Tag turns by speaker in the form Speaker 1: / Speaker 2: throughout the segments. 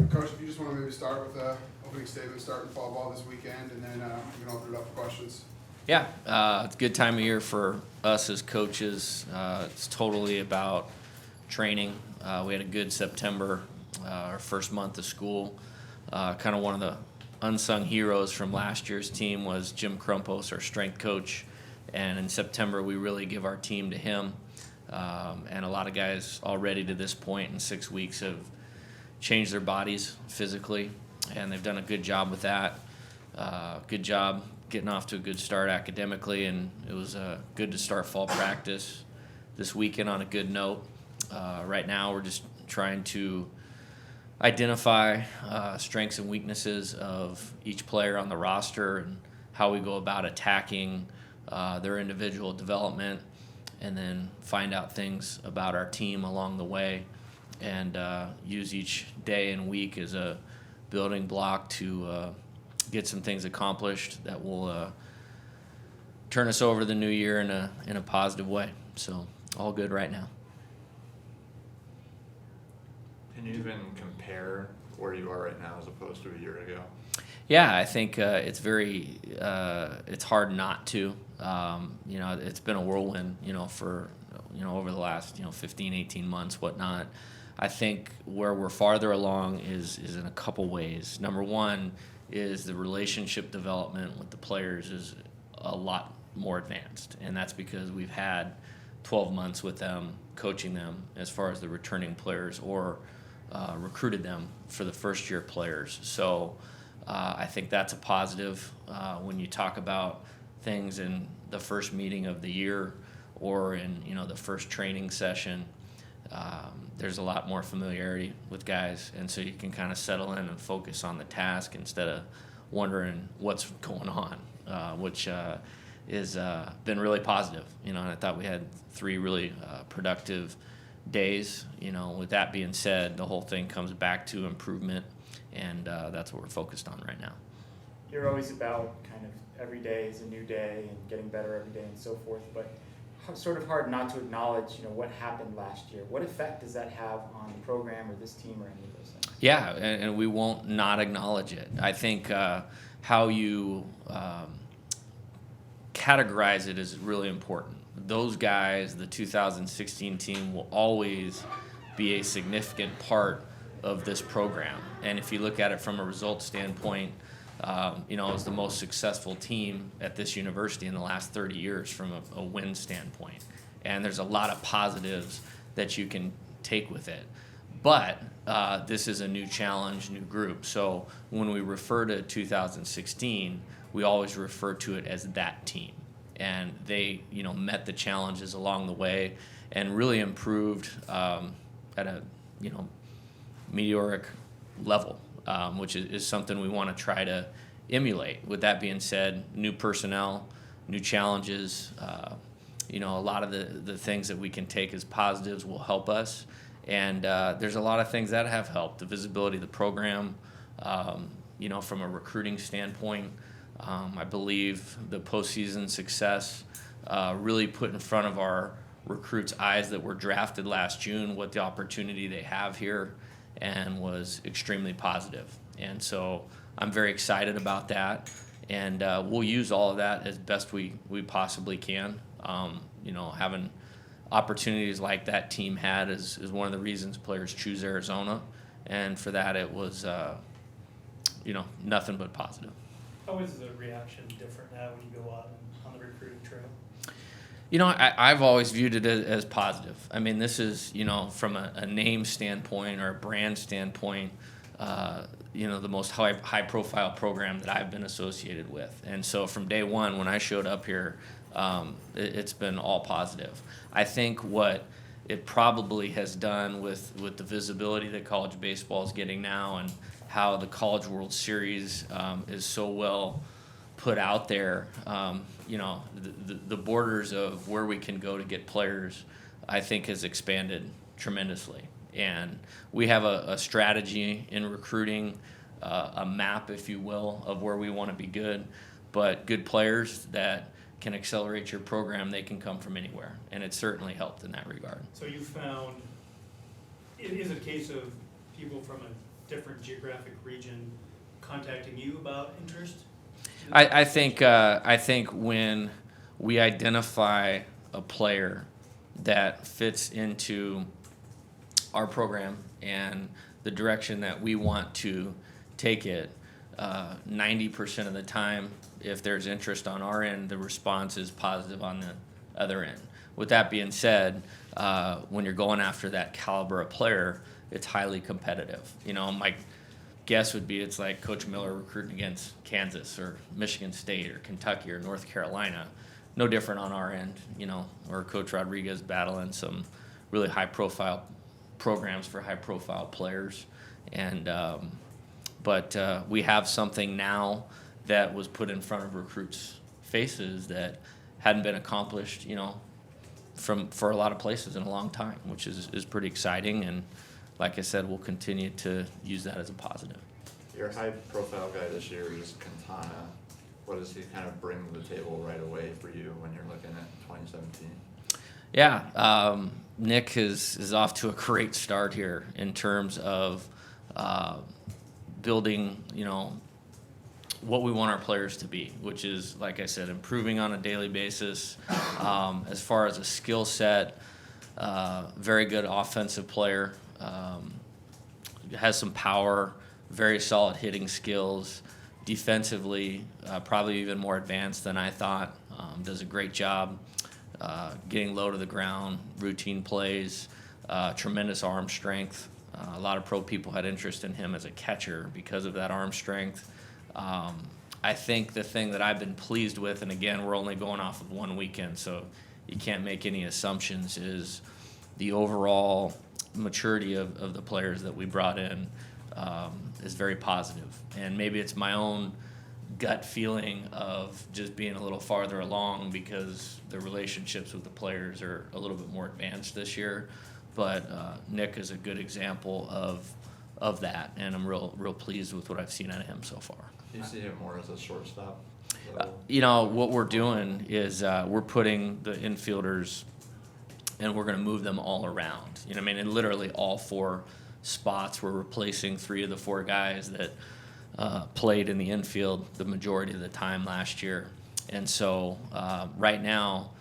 Speaker 1: Coach, if you just want to maybe start with the opening statement, starting fall ball this weekend, and then we can open it up for questions.
Speaker 2: Yeah, it's a good time of year for us as coaches. It's totally about training. We had a good September, our first month of school. Kind of one of the unsung heroes from last year's team was Jim Crumpos, our strength coach. And in September, we really give our team to him. And a lot of guys already to this point in 6 weeks have changed their bodies physically, and they've done a good job with that. Good job getting off to a good start academically, and it was good to start fall practice this weekend on a good note. Right now, we're just trying to identify strengths and weaknesses of each player on the roster and how we go about attacking their individual development, and then find out things about our team along the way, and use each day and week as a building block to get some things accomplished that will turn us over the new year in a positive way. So all good right now.
Speaker 3: Can you even compare where you are right now as opposed to a year ago?
Speaker 2: Yeah, I think it's hard not to. It's been a whirlwind, for, over the last, 15, 18 months, whatnot. I think where we're farther along is in a couple ways. Number one is the relationship development with the players is a lot more advanced, and that's because we've had 12 months with them, coaching them as far as the returning players, or recruited them for the first-year players. So I think that's a positive when you talk about things in the first meeting of the year or in the first training session. There's a lot more familiarity with guys, and so you can kind of settle in and focus on the task instead of wondering what's going on, which is been really positive. And I thought we had 3 really productive days. With that being said, the whole thing comes back to improvement, and that's what we're focused on right now.
Speaker 4: You're always about kind of every day is a new day and getting better every day and so forth, but sort of hard not to acknowledge, what happened last year. What effect does that have on the program or this team or any of those things?
Speaker 2: Yeah, and we won't not acknowledge it. I think how you categorize it is really important. Those guys, the 2016 team, will always be a significant part of this program. And if you look at it from a results standpoint, it was the most successful team at this university in the last 30 years from a win standpoint. And there's a lot of positives that you can take with it. But this is a new challenge, new group. So when we refer to 2016, we always refer to it as that team. And they, met the challenges along the way and really improved at a, meteoric level. Which is something we want to try to emulate. With that being said, new personnel, new challenges, a lot of the things that we can take as positives will help us. And there's a lot of things that have helped. The visibility of the program, from a recruiting standpoint, I believe the postseason success really put in front of our recruits' eyes that were drafted last June what the opportunity they have here, and was extremely positive. And so I'm very excited about that, and we'll use all of that as best we possibly can. Having opportunities like that team had is one of the reasons players choose Arizona, and for that it was nothing but positive.
Speaker 5: How is the reaction different now when you go out on the recruiting trail?
Speaker 2: I've always viewed it as positive. I mean, this is, from a name standpoint or a brand standpoint, the most high-profile program that I've been associated with. And so from day one, when I showed up here, it's been all positive. I think what it probably has done with the visibility that college baseball is getting now, and how the College World Series is so well put out there, the borders of where we can go to get players, I think, has expanded tremendously. And we have a strategy in recruiting, a map, if you will, of where we want to be good. But good players that can accelerate your program, they can come from anywhere. And it certainly helped in that regard.
Speaker 5: So you found, is it a case of people from different geographic region contacting you about interest?
Speaker 2: I think when we identify a player that fits into our program and the direction that we want to take it, 90% of the time, if there's interest on our end, the response is positive on the other end. With that being said, when you're going after that caliber of player, it's highly competitive. You know, my guess would be it's like Coach Miller recruiting against Kansas or Michigan State or Kentucky or North Carolina. No different on our end, you know, or Coach Rodriguez battling some really high-profile programs for high-profile players. And but we have something now that was put in front of recruits' faces that hadn't been accomplished, you know, for a lot of places in a long time, which is pretty exciting. And like I said, we'll continue to use that as a positive.
Speaker 3: Your high-profile guy this year is Quintana. What does he kind of bring to the table right away for you when you're looking at 2017?
Speaker 2: Yeah, Nick is off to a great start here in terms of building, you know, what we want our players to be, which is, like I said, improving on a daily basis. As far as a skill set, very good offensive player, has some power, very solid hitting skills. Defensively, probably even more advanced than I thought. Does a great job getting low to the ground, routine plays, tremendous arm strength. A lot of pro people had interest in him as a catcher because of that arm strength. I think the thing that I've been pleased with, and again, we're only going off of one weekend, so you can't make any assumptions, is the overall maturity of the players that we brought in is very positive. And maybe it's my own gut feeling of just being a little farther along because the relationships with the players are a little bit more advanced this year. But Nick is a good example of that, and I'm real pleased with what I've seen out of him so far.
Speaker 3: Do you see him more as a shortstop?
Speaker 2: You know, what we're doing is we're putting the infielders and we're going to move them all around. You know what I mean? And literally all four spots. We're replacing 3 of the 4 guys that played in the infield the majority of the time last year. And so right now,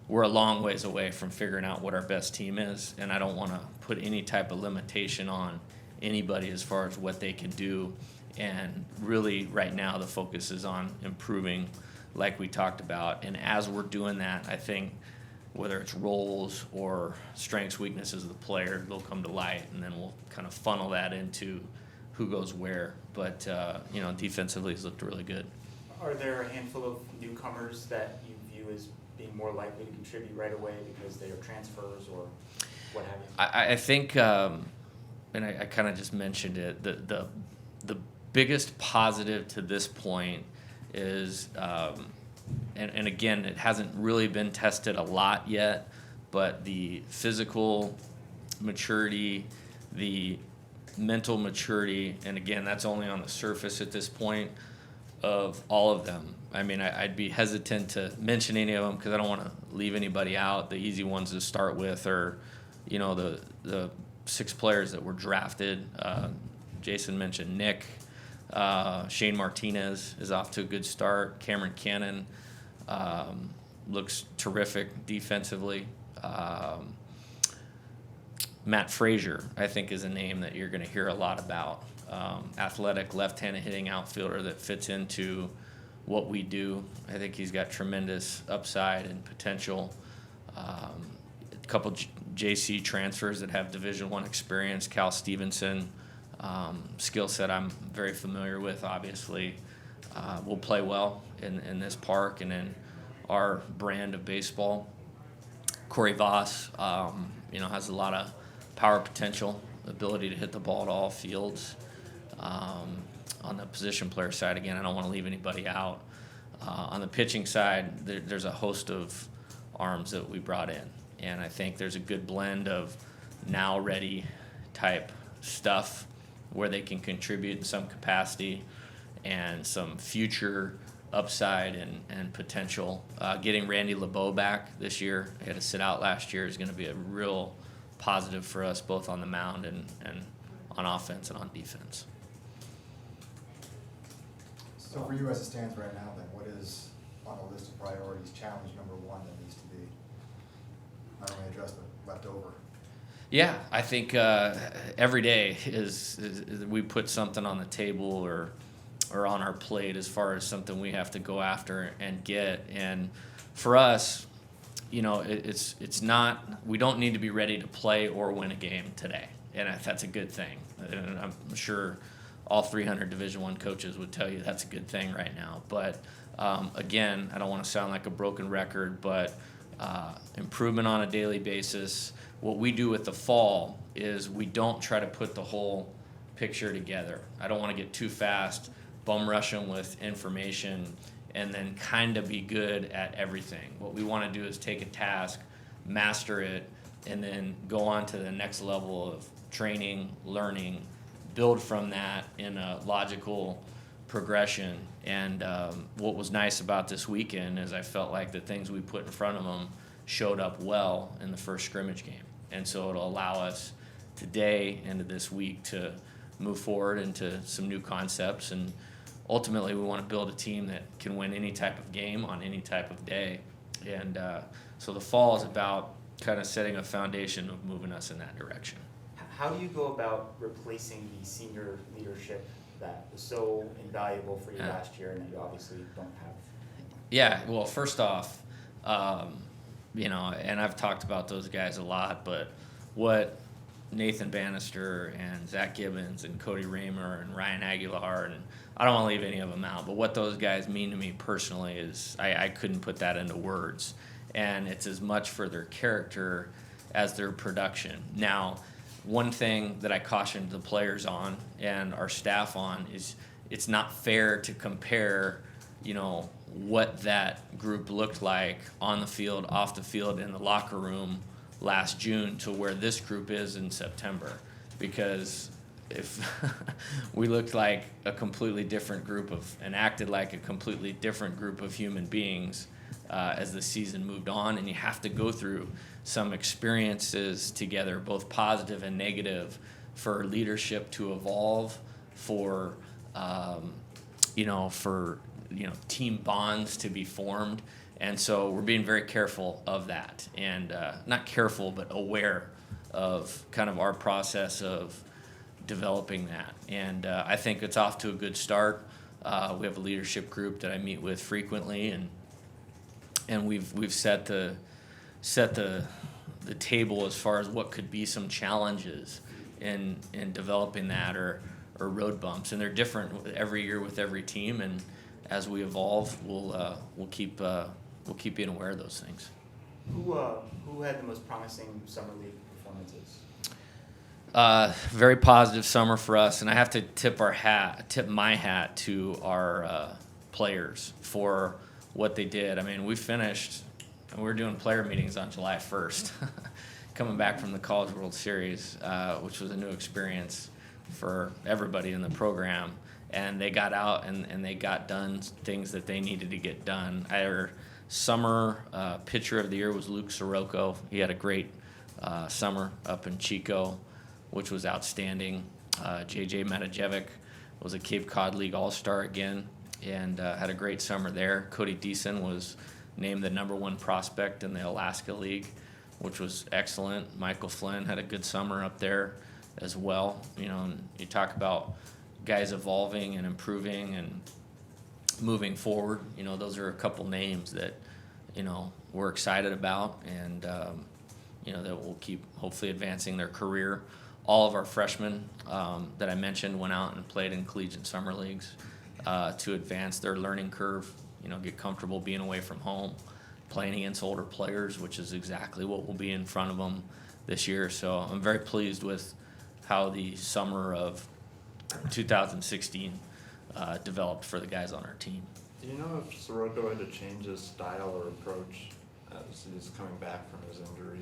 Speaker 2: we're a long ways away from figuring out what our best team is, and I don't want to put any type of limitation on anybody as far as what they can do. And really, right now, the focus is on improving, like we talked about. And as we're doing that, I think whether it's roles or strengths, weaknesses of the player, they'll come to light, and then we'll kind of funnel that into who goes where. But, you know, defensively, it's looked really good.
Speaker 4: Are there a handful of newcomers that you view as being more likely to contribute right away because they are transfers or what have you?
Speaker 2: I think, and I kind of just mentioned it, the biggest positive to this point is, and again, it hasn't really been tested a lot yet, but the physical maturity, the mental maturity, and again, that's only on the surface at this point, of all of them. I mean, I'd be hesitant to mention any of them because I don't want to leave anybody out. The easy ones to start with are, you know, the 6 players that were drafted. Jason mentioned Nick. Shane Martinez is off to a good start. Cameron Cannon looks terrific defensively. Matt Frazier, I think, is a name that you're going to hear a lot about. Athletic, left-handed hitting outfielder that fits into what we do. I think he's got tremendous upside and potential. A couple JC transfers that have Division I experience. Cal Stevenson, skill set I'm very familiar with, obviously. Will play well in this park and in our brand of baseball. Corey Voss, you know, has a lot of power potential, ability to hit the ball at all fields. On the position player side, again, I don't want to leave anybody out. On the pitching side, there's a host of arms that we brought in, and I think there's a good blend of now ready type stuff where they can contribute in some capacity and some future upside and potential. Getting Randy LeBeau back this year, he had to sit out last year, is going to be a real positive for us both on the mound and on offense and on defense.
Speaker 6: So for you as it stands right now, then, what is on the list of priorities, challenge number one that needs to be not only addressed but left over?
Speaker 2: Yeah, I think every day is we put something on the table or on our plate as far as something we have to go after and get. And for us, you know, it's not, we don't need to be ready to play or win a game today, and that's a good thing. And I'm sure all 300 Division I coaches would tell you that's a good thing right now. But again, I don't want to sound like a broken record, but improvement on a daily basis. What we do with the fall is we don't try to put the whole picture together. I don't want to get too fast, bum rush them with information, and then kind of be good at everything. What we want to do is take a task, master it, and then go on to the next level of training, learning, build from that in a logical progression. And what was nice about this weekend is I felt like the things we put in front of them showed up well in the first scrimmage game. And so it'll allow us today into this week to move forward into some new concepts. And ultimately, we want to build a team that can win any type of game on any type of day. And so the fall is about kind of setting a foundation of moving us in that direction.
Speaker 4: How do you go about replacing the senior leadership that was so invaluable for you last year and that you obviously don't have?
Speaker 2: Yeah, well, first off, you know, and I've talked about those guys a lot, but what Nathan Bannister and Zach Gibbons and Cody Raymer and Ryan Aguilar, and I don't want to leave any of them out, but what those guys mean to me personally is I couldn't put that into words. And it's as much for their character as their production. Now, one thing that I cautioned the players on and our staff on is it's not fair to compare, you know, what that group looked like on the field, off the field, in the locker room last June to where this group is in September. Because if we looked like a completely different group and acted like a completely different group of human beings as the season moved on, and you have to go through some experiences together, both positive and negative, for leadership to evolve, for team bonds to be formed. And so we're being very careful of that, and not careful, but aware of kind of our process of developing that. And I think it's off to a good start. We have a leadership group that I meet with frequently, and we've set the table as far as what could be some challenges in developing that or road bumps, and they're different every year with every team. And as we evolve, we'll keep being aware of those things.
Speaker 4: Who had the most promising summer league performances?
Speaker 2: Very positive summer for us, and I have to tip my hat to our players for what they did. I mean, we finished, and we were doing player meetings on July 1st, coming back from the College World Series, which was a new experience for everybody in the program. And they got out and they got done things that they needed to get done. Our summer pitcher of the year was Luke Sirocco. He had a great summer up in Chico, which was outstanding. J.J. Matajevic was a Cape Cod League All-Star again and had a great summer there. Cody Deason was named the #1 prospect in the Alaska League, which was excellent. Michael Flynn had a good summer up there as well. You know, and you talk about guys evolving and improving and moving forward. You know, those are a couple names that, you know, we're excited about, and you know, that will keep hopefully advancing their career. All of our freshmen that I mentioned went out and played in collegiate summer leagues to advance their learning curve, you know, get comfortable being away from home, playing against older players, which is exactly what will be in front of them this year. So I'm very pleased with how the summer of 2016 developed for the guys on our team.
Speaker 3: Do you know if Sirocco had to change his style or approach as he's coming back from his injury?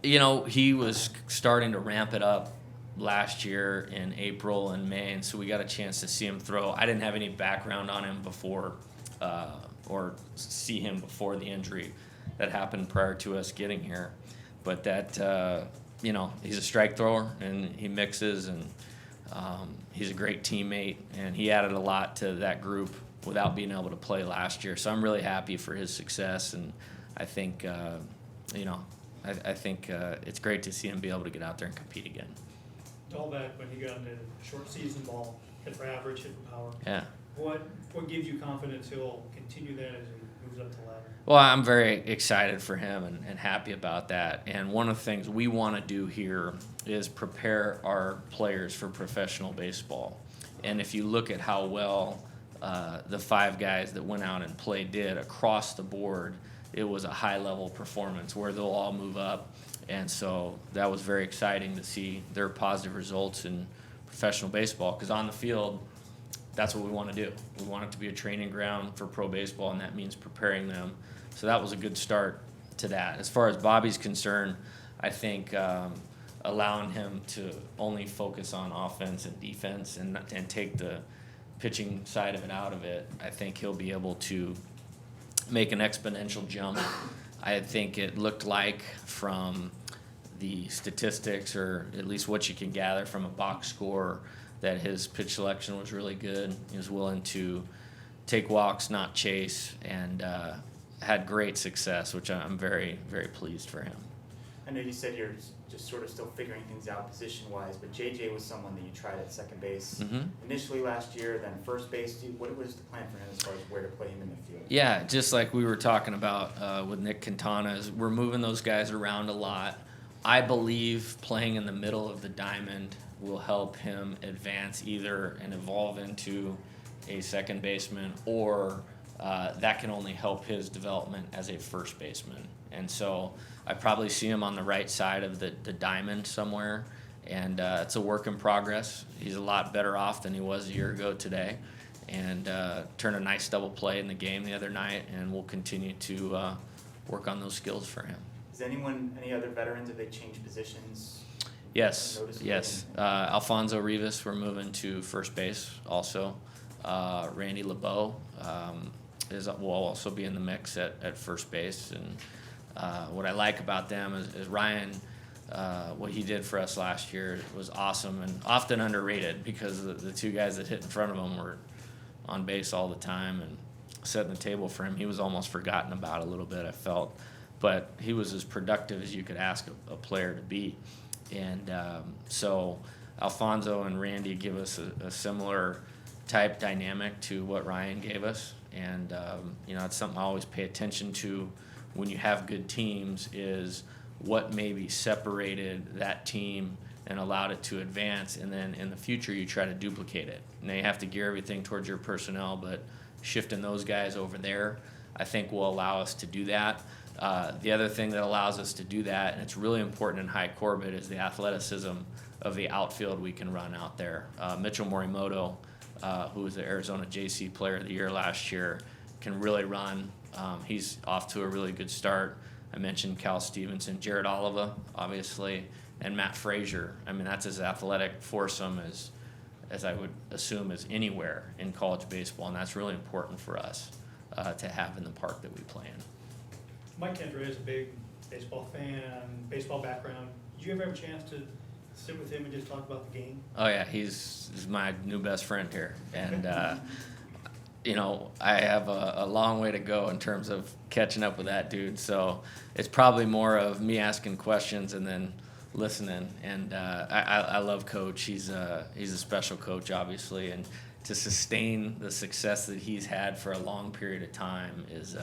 Speaker 2: You know, he was starting to ramp it up last year in April and May, and so we got a chance to see him throw. I didn't have any background on him before or see him before the injury that happened prior to us getting here. But that he's a strike thrower and he mixes, and he's a great teammate, and he added a lot to that group without being able to play last year. So I'm really happy for his success, and I think I think it's great to see him be able to get out there and compete again.
Speaker 5: All that when he got into short season ball, hit for average, hit for power.
Speaker 2: Yeah.
Speaker 5: What gives you confidence he'll continue that as he moves up the ladder?
Speaker 2: Well, I'm very excited for him and happy about that. And one of the things we want to do here is prepare our players for professional baseball. And if you look at how well the 5 guys that went out and played did across the board, it was a high-level performance where they'll all move up. And so that was very exciting to see their positive results in professional baseball, because on the field, that's what we want to do. We want it to be a training ground for pro baseball, and that means preparing them. So that was a good start to that. As far as Bobby's concerned, I think allowing him to only focus on offense and defense and take the pitching side of it out of it, I think he'll be able to make an exponential jump. I think it looked like from the statistics, or at least what you can gather from a box score, that his pitch selection was really good. He was willing to take walks, not chase, and had great success, which I'm very, very pleased for him.
Speaker 4: I know you said you're just sort of still figuring things out position-wise, but JJ was someone that you tried at second base initially last year, then first base. What was the plan for him as far as where to play him in the field?
Speaker 2: Yeah, just like we were talking about with Nick Quintana, is we're moving those guys around a lot. I believe playing in the middle of the diamond will help him advance either and evolve into a second baseman, or that can only help his development as a first baseman. And so I probably see him on the right side of the diamond somewhere, and it's a work in progress. He's a lot better off than he was a year ago today, and turned a nice double play in the game the other night, and we'll continue to work on those skills for him.
Speaker 4: Is any other veterans, have they changed positions?
Speaker 2: Yes. Alfonso Rivas, we're moving to first base also. Randy LeBeau will also be in the mix at first base. And what I like about them is Ryan, what he did for us last year was awesome and often underrated, because the 2 guys that hit in front of him were on base all the time and setting the table for him. He was almost forgotten about a little bit, I felt. But he was as productive as you could ask a player to be. And so Alfonso and Randy give us a similar type dynamic to what Ryan gave us. And, it's something I always pay attention to when you have good teams, is what maybe separated that team and allowed it to advance. And then in the future, you try to duplicate it. Now you have to gear everything towards your personnel, but shifting those guys over there, I think, will allow us to do that. The other thing that allows us to do that, and it's really important in High Corbett, is the athleticism of the outfield we can run out there. Mitchell Morimoto, who was the Arizona JC Player of the Year last year, can really run. He's off to a really good start. I mentioned Cal Stevenson, Jared Oliva, obviously, and Matt Frazier. I mean, that's as athletic foursome as I would assume is anywhere in college baseball, and that's really important for us to have in the park that we play in.
Speaker 5: Mike Kendra is a big baseball fan, baseball background. Did you ever have a chance to sit with him and just talk about the game?
Speaker 2: Oh yeah, he's my new best friend here, and I have a long way to go in terms of catching up with that dude. So it's probably more of me asking questions and then listening. And I love Coach. He's a special coach, obviously, and to sustain the success that he's had for a long period of time is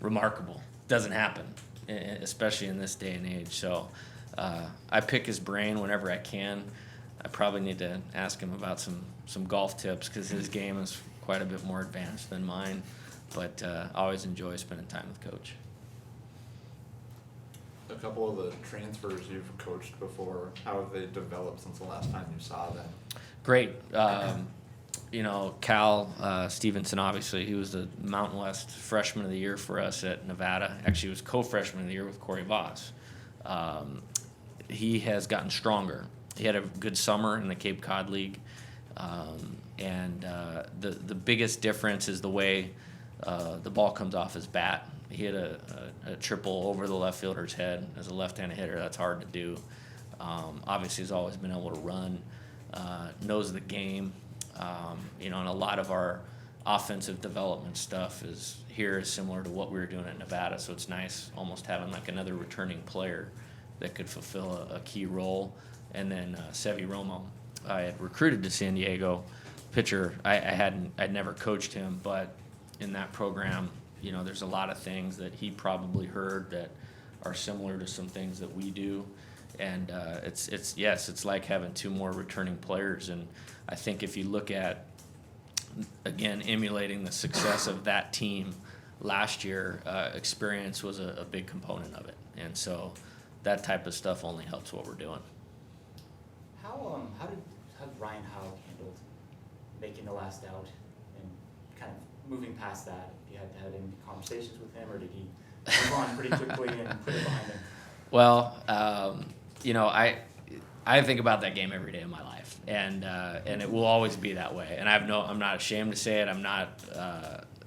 Speaker 2: remarkable. Doesn't happen, especially in this day and age. So I pick his brain whenever I can. I probably need to ask him about some golf tips, because his game is quite a bit more advanced than mine. But I always enjoy spending time with Coach.
Speaker 3: A couple of the transfers you've coached before, how have they developed since the last time you saw them?
Speaker 2: Great. Cal Stevenson, obviously, he was the Mountain West Freshman of the Year for us at Nevada. Actually, he was co-freshman of the year with Corey Voss. He has gotten stronger. He had a good summer in the Cape Cod League. The biggest difference is the way the ball comes off his bat. He hit a triple over the left fielder's head. As a left-handed hitter, that's hard to do. Obviously, has always been able to run, knows the game. And a lot of our offensive development stuff is similar to what we were doing at Nevada. So it's nice almost having like another returning player that could fulfill a key role. And then Sevi Romo, I had recruited to San Diego. Pitcher, I'd never coached him, but in that program, there's a lot of things that he probably heard that are similar to some things that we do. And it's like having two more returning players. And I think if you look at, again, emulating the success of that team last year, experience was a big component of it. And so that type of stuff only helps what we're doing.
Speaker 4: How did Ryan Howe handled making the last out and kind of moving past that? You had any conversations with him, or did he move on pretty quickly and put it behind him?
Speaker 2: Well, I think about that game every day of my life, and it will always be that way. And I'm not ashamed to say it. I'm not.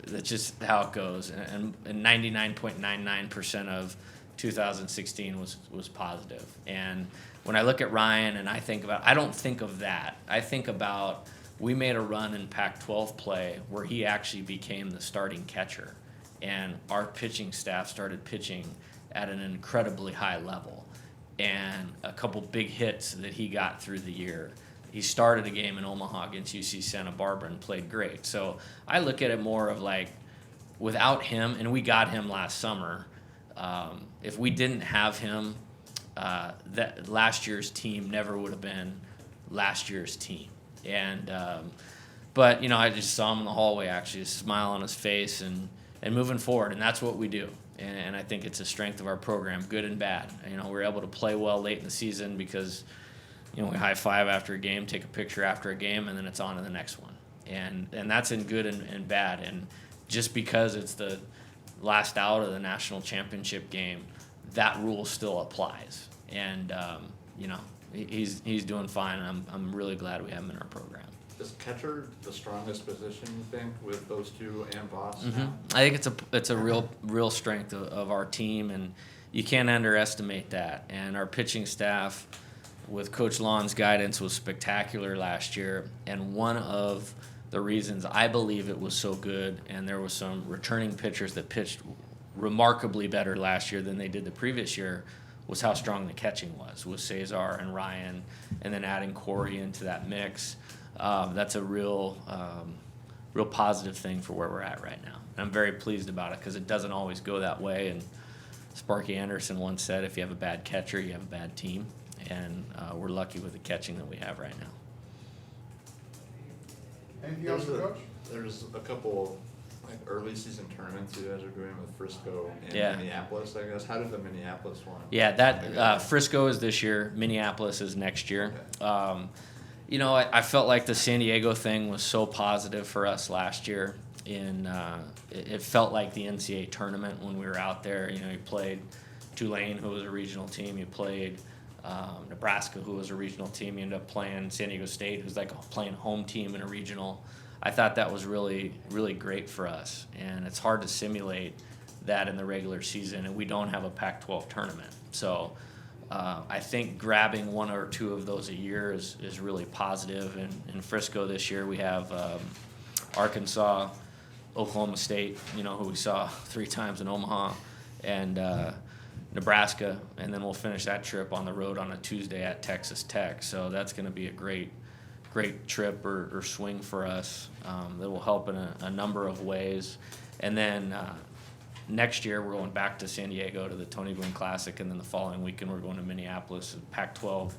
Speaker 2: That's just how it goes. And 99.99% of 2016 was positive. And when I look at Ryan and I don't think of that. I think about we made a run in Pac-12 play where he actually became the starting catcher, and our pitching staff started pitching at an incredibly high level, and a couple big hits that he got through the year. He started a game in Omaha against UC Santa Barbara and played great. So I look at it more of like, without him, and we got him last summer, if we didn't have him, that last year's team never would have been last year's team. And but I just saw him in the hallway, actually, a smile on his face and moving forward, and that's what we do. And I think it's a strength of our program, good and bad. We're able to play well late in the season because we high five after a game, take a picture after a game, and then it's on to the next one. And that's in good and bad. And just because it's the last out of the national championship game, that rule still applies. And he's doing fine, and I'm really glad we have him in our program.
Speaker 3: Is catcher the strongest position, you think, with those two and Voss
Speaker 2: Mm-hmm.
Speaker 3: now?
Speaker 2: I think it's a real strength of our team, and you can't underestimate that. And our pitching staff, with Coach Lawn's guidance, was spectacular last year. And one of the reasons I believe it was so good, and there was some returning pitchers that pitched remarkably better last year than they did the previous year, was how strong the catching was with Cesar and Ryan, and then adding Corey into that mix. That's a real positive thing for where we're at right now. And I'm very pleased about it because it doesn't always go that way. And Sparky Anderson once said, if you have a bad catcher, you have a bad team. And we're lucky with the catching that we have right now.
Speaker 1: Anything else for Coach?
Speaker 3: There's a couple early season tournaments you guys are doing with Frisco and
Speaker 2: Yeah.
Speaker 3: Minneapolis, I guess. How did the Minneapolis one?
Speaker 2: Yeah, that Frisco is this year. Minneapolis is next year.
Speaker 3: Okay.
Speaker 2: I felt like the San Diego thing was so positive for us last year. It felt like the NCAA tournament when we were out there. You played Tulane, who was a regional team. You played Nebraska, who was a regional team. You ended up playing San Diego State, who's like playing home team in a regional. I thought that was really, really great for us. And it's hard to simulate that in the regular season, and we don't have a Pac-12 tournament. So I think grabbing one or two of those a year is really positive. And in Frisco this year, we have Arkansas, Oklahoma State, who we saw 3 times in Omaha, and Nebraska, and then we'll finish that trip on the road on a Tuesday at Texas Tech. So that's going to be a great trip or swing for us that will help in a number of ways. And then next year, we're going back to San Diego to the Tony Gwynn Classic, and then the following weekend, we're going to Minneapolis, Pac-12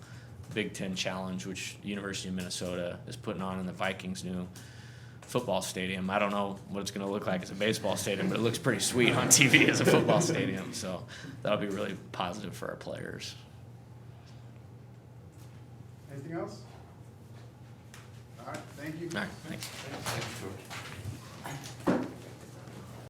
Speaker 2: Big Ten Challenge, which University of Minnesota is putting on in the Vikings' new football stadium. I don't know what it's going to look like as a baseball stadium, but it looks pretty sweet on TV as a football stadium. So that'll be really positive for our players.
Speaker 1: Anything else? All right, thank you.
Speaker 2: All right, thanks.
Speaker 3: Thanks, Coach.